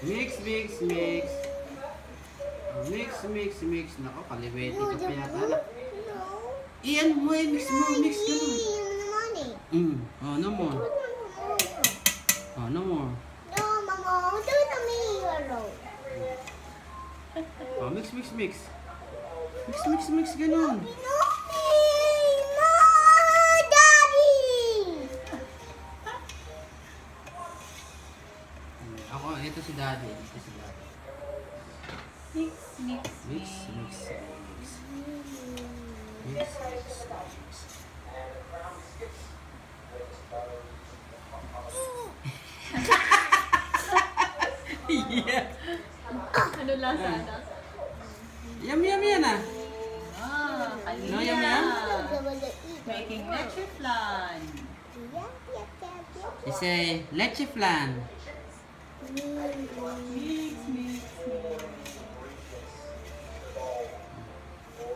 Mix, mix, mix. Mix, mix, mix. Nako, kaliwete ka pa yata. Iyan mo eh, mix mo, mix ka lang. Oh, no more. Oh, no more. Oh, mix, mix, mix. Mix, mix, mix, ganun. Ako, ito si Daddy. Ito si Daddy. Mix, mix, Mix, mix, mix. Mix, mix, mix. Yeah. Ano lasa? Yum, yum, yan ah. Kanina. No, yum, yum? Making leche flan. You say, leche flan. Mix, mix, mix.